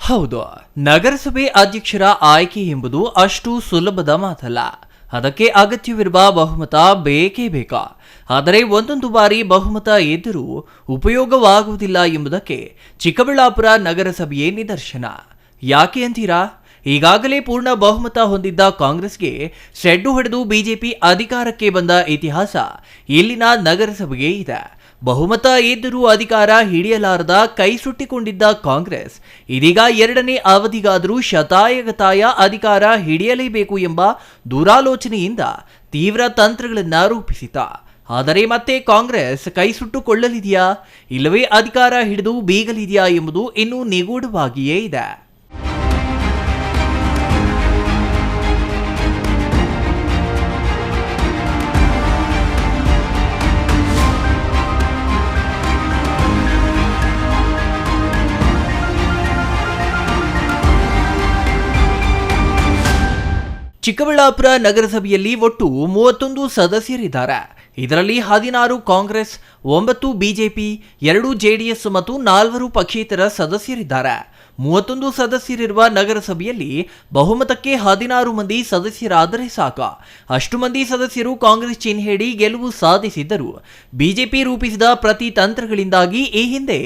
ಹೌದು, ನಗರಸಭೆ ಅಧ್ಯಕ್ಷರ ಆಯ್ಕೆ ಎಂಬುದು ಅಷ್ಟು ಸುಲಭದ ಮಾತಲ್ಲ. ಅದಕ್ಕೆ ಅಗತ್ಯವಿರುವ ಬಹುಮತ ಬೇಕೇ ಬೇಕಾ. ಆದರೆ ಒಂದೊಂದು ಬಾರಿ ಬಹುಮತ ಇದ್ದರೂ ಉಪಯೋಗವಾಗುವುದಿಲ್ಲ ಎಂಬುದಕ್ಕೆ ಚಿಕ್ಕಬಳ್ಳಾಪುರ ನಗರಸಭೆಯೇ ನಿದರ್ಶನ. ಯಾಕೆ ಅಂತೀರಾ? ಈಗಾಗಲೇ ಪೂರ್ಣ ಬಹುಮತ ಹೊಂದಿದ್ದ ಕಾಂಗ್ರೆಸ್ಗೆ ಸೆಡ್ಡು ಹೊಡೆದು ಬಿಜೆಪಿ ಅಧಿಕಾರಕ್ಕೆ ಬಂದ ಇತಿಹಾಸ ಇಲ್ಲಿನ ನಗರಸಭೆಗೆ ಇದೆ. ಬಹುಮತ ಇದ್ದರೂ ಅಧಿಕಾರ ಹಿಡಿಯಲಾರದ ಕೈ ಸುಟ್ಟಿಕೊಂಡಿದ್ದ ಕಾಂಗ್ರೆಸ್ ಇದೀಗ ಎರಡನೇ ಅವಧಿಗಾದರೂ ಶತಾಯಗತಾಯ ಅಧಿಕಾರ ಹಿಡಿಯಲೇಬೇಕು ಎಂಬ ದೂರಾಲೋಚನೆಯಿಂದ ತೀವ್ರ ತಂತ್ರಗಳನ್ನು ರೂಪಿಸಿತ. ಆದರೆ ಮತ್ತೆ ಕಾಂಗ್ರೆಸ್ ಕೈ ಸುಟ್ಟುಕೊಳ್ಳಲಿದೆಯಾ, ಇಲ್ಲವೇ ಅಧಿಕಾರ ಹಿಡಿದು ಬೀಗಲಿದೆಯಾ ಎಂಬುದು ಇನ್ನೂ ನಿಗೂಢವಾಗಿಯೇ ಇದೆ. ಚಿಕ್ಕಬಳ್ಳಾಪುರ ನಗರಸಭೆಯಲ್ಲಿ ಒಟ್ಟು 31 ಸದಸ್ಯರಿದ್ದಾರೆ. ಇದರಲ್ಲಿ 16 ಕಾಂಗ್ರೆಸ್, 9 ಬಿಜೆಪಿ, 2 ಜೆಡಿಎಸ್ ಮತ್ತು 4 ಪಕ್ಷೇತರ ಸದಸ್ಯರಿದ್ದಾರೆ. 31 ಸದಸ್ಯರಿರುವ ನಗರಸಭೆಯಲ್ಲಿ ಬಹುಮತಕ್ಕೆ 16 ಮಂದಿ ಸದಸ್ಯರಾದರೆ ಸಾಕು. ಅಷ್ಟು ಮಂದಿ ಸದಸ್ಯರು ಕಾಂಗ್ರೆಸ್ ಚಿಹ್ನೆಯಡಿ ಗೆಲುವು ಸಾಧಿಸಿದ್ದರು. ಬಿಜೆಪಿ ರೂಪಿಸಿದ ಪ್ರತಿ ತಂತ್ರಗಳಿಂದಾಗಿ ಈ ಹಿಂದೆ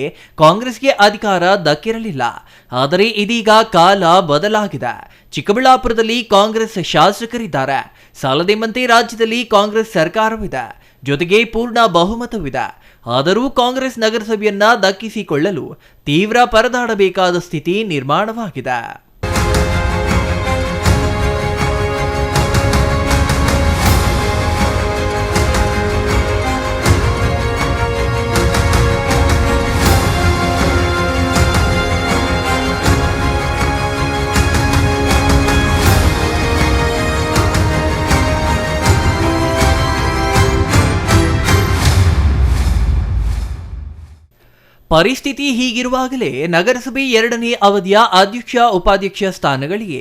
ಕಾಂಗ್ರೆಸ್ಗೆ ಅಧಿಕಾರ ದಕ್ಕಿರಲಿಲ್ಲ. ಆದರೆ ಇದೀಗ ಕಾಲ ಬದಲಾಗಿದೆ. ಚಿಕ್ಕಬಳ್ಳಾಪುರದಲ್ಲಿ ಕಾಂಗ್ರೆಸ್ ಶಾಸಕರಿದ್ದಾರೆ. ಸಾಲದೆಂಬಂತೆ ರಾಜ್ಯದಲ್ಲಿ ಕಾಂಗ್ರೆಸ್ ಸರ್ಕಾರವಿದೆ, ಜೊತೆಗೆ ಪೂರ್ಣ ಬಹುಮತವಿದೆ. ಆದರೂ ಕಾಂಗ್ರೆಸ್ ನಗರಸಭೆಯನ್ನ ದಕ್ಕಿಸಿಕೊಳ್ಳಲು ತೀವ್ರ ಪರದಾಡಬೇಕಾದ ಸ್ಥಿತಿ ನಿರ್ಮಾಣವಾಗಿದೆ. ಪರಿಸ್ಥಿತಿ ಹೀಗಿರುವಾಗಲೇ ನಗರಸಭೆ ಎರಡನೇ ಅವಧಿಯ ಅಧ್ಯಕ್ಷ ಉಪಾಧ್ಯಕ್ಷ ಸ್ಥಾನಗಳಿಗೆ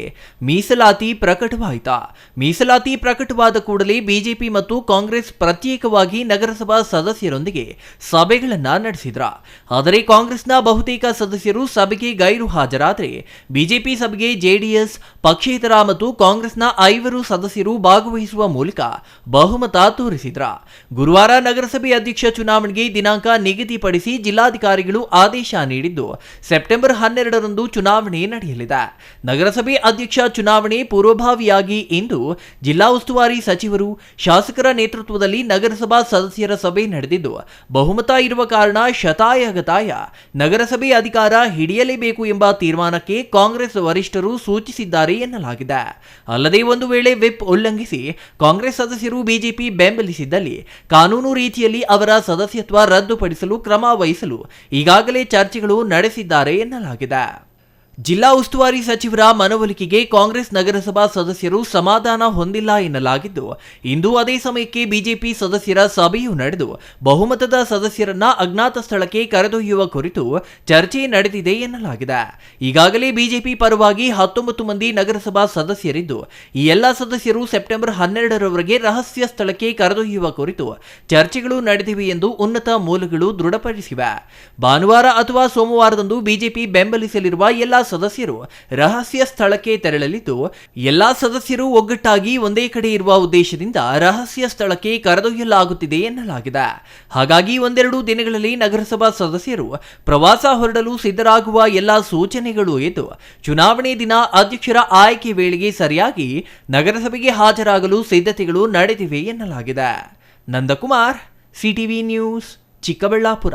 ಮೀಸಲಾತಿ ಪ್ರಕಟವಾಯಿತಾ. ಮೀಸಲಾತಿ ಪ್ರಕಟವಾದ ಕೂಡಲೇ ಬಿಜೆಪಿ ಮತ್ತು ಕಾಂಗ್ರೆಸ್ ಪ್ರತ್ಯೇಕವಾಗಿ ನಗರಸಭಾ ಸದಸ್ಯರೊಂದಿಗೆ ಸಭೆಗಳನ್ನು ನಡೆಸಿದ್ರ. ಆದರೆ ಕಾಂಗ್ರೆಸ್ನ ಬಹುತೇಕ ಸದಸ್ಯರು ಸಭೆಗೆ ಗೈರು ಹಾಜರಾದರೆ ಬಿಜೆಪಿ ಸಭೆಗೆ ಜೆಡಿಎಸ್ ಪಕ್ಷೇತರ ಮತ್ತು ಕಾಂಗ್ರೆಸ್ನ 5 ಸದಸ್ಯರು ಭಾಗವಹಿಸುವ ಮೂಲಕ ಬಹುಮತ ತೋರಿಸಿದ್ರ. ಗುರುವಾರ ನಗರಸಭೆ ಅಧ್ಯಕ್ಷ ಚುನಾವಣೆಗೆ ದಿನಾಂಕ ನಿಗದಿಪಡಿಸಿ ಜಿಲ್ಲಾಧಿಕಾರಿ ಆದೇಶ ನೀಡಿದ್ದು ಸೆಪ್ಟೆಂಬರ್ 12ರಂದು ಚುನಾವಣೆ ನಡೆಯಲಿದೆ. ನಗರಸಭೆ ಅಧ್ಯಕ್ಷ ಚುನಾವಣೆ ಪೂರ್ವಭಾವಿಯಾಗಿ ಇಂದು ಜಿಲ್ಲಾ ಉಸ್ತುವಾರಿ ಸಚಿವರು, ಶಾಸಕರ ನೇತೃತ್ವದಲ್ಲಿ ನಗರಸಭಾ ಸದಸ್ಯರ ಸಭೆ ನಡೆದಿದ್ದು ಬಹುಮತ ಇರುವ ಕಾರಣ ಶತಾಯಗತಾಯ ನಗರಸಭೆ ಅಧಿಕಾರ ಹಿಡಿಯಲೇಬೇಕು ಎಂಬ ತೀರ್ಮಾನಕ್ಕೆ ಕಾಂಗ್ರೆಸ್ ವರಿಷ್ಠರು ಸೂಚಿಸಿದ್ದಾರೆ ಎನ್ನಲಾಗಿದೆ. ಅಲ್ಲದೆ ಒಂದು ವೇಳೆ ವಿಪ್ ಉಲ್ಲಂಘಿಸಿ ಕಾಂಗ್ರೆಸ್ ಸದಸ್ಯರು ಬಿಜೆಪಿ ಬೆಂಬಲಿಸಿದ್ದಲ್ಲಿ ಕಾನೂನು ರೀತಿಯಲ್ಲಿ ಅವರ ಸದಸ್ಯತ್ವ ರದ್ದುಪಡಿಸಲು ಕ್ರಮ ವಹಿಸಲು ಈಗಾಗಲೇ ಚರ್ಚೆಗಳು ನಡೆಸಿದ್ದಾರೆ ಎನ್ನಲಾಗಿದೆ. ಜಿಲ್ಲಾ ಉಸ್ತುವಾರಿ ಸಚಿವರ ಮನವೊಲಿಕೆಗೆ ಕಾಂಗ್ರೆಸ್ ನಗರಸಭಾ ಸದಸ್ಯರು ಸಮಾಧಾನ ಹೊಂದಿಲ್ಲ ಎನ್ನಲಾಗಿದ್ದು, ಇಂದು ಅದೇ ಸಮಯಕ್ಕೆ ಬಿಜೆಪಿ ಸದಸ್ಯರ ಸಭೆಯೂ ನಡೆದು ಬಹುಮತದ ಸದಸ್ಯರನ್ನ ಅಜ್ಞಾತ ಸ್ಥಳಕ್ಕೆ ಕರೆದೊಯ್ಯುವ ಕುರಿತು ಚರ್ಚೆ ನಡೆದಿದೆ ಎನ್ನಲಾಗಿದೆ. ಈಗಾಗಲೇ ಬಿಜೆಪಿ ಪರವಾಗಿ 19 ಮಂದಿ ನಗರಸಭಾ ಸದಸ್ಯರಿದ್ದು, ಈ ಎಲ್ಲ ಸದಸ್ಯರು ಸೆಪ್ಟೆಂಬರ್ 12ರವರೆಗೆ ರಹಸ್ಯ ಸ್ಥಳಕ್ಕೆ ಕರೆದೊಯ್ಯುವ ಕುರಿತು ಚರ್ಚೆಗಳು ನಡೆದಿವೆ ಎಂದು ಉನ್ನತ ಮೂಲಗಳು ದೃಢಪಡಿಸಿವೆ. ಭಾನುವಾರ ಅಥವಾ ಸೋಮವಾರದಂದು ಬಿಜೆಪಿ ಬೆಂಬಲಿಸಲಿರುವ ಎಲ್ಲ ಸದಸ್ಯರು ರಹಸ್ಯ ಸ್ಥಳಕ್ಕೆ ತೆರಳಲಿದ್ದು, ಎಲ್ಲಾ ಸದಸ್ಯರು ಒಗ್ಗಟ್ಟಾಗಿ ಒಂದೇ ಕಡೆ ಇರುವ ಉದ್ದೇಶದಿಂದ ರಹಸ್ಯ ಸ್ಥಳಕ್ಕೆ ಕರೆದೊಯ್ಯಲಾಗುತ್ತಿದೆ ಎನ್ನಲಾಗಿದೆ. ಹಾಗಾಗಿ ಒಂದೆರಡು ದಿನಗಳಲ್ಲಿ ನಗರಸಭಾ ಸದಸ್ಯರು ಪ್ರವಾಸ ಹೊರಡಲು ಸಿದ್ಧರಾಗುವ ಎಲ್ಲಾ ಸೂಚನೆಗಳು ಇದ್ದು, ಚುನಾವಣೆ ದಿನ ಅಧ್ಯಕ್ಷರ ಆಯ್ಕೆ ವೇಳೆಗೆ ಸರಿಯಾಗಿ ನಗರಸಭೆಗೆ ಹಾಜರಾಗಲು ಸಿದ್ಧತೆಗಳು ನಡೆದಿವೆ ಎನ್ನಲಾಗಿದೆ. Nandakumar, CTV news, Chikkaballapur.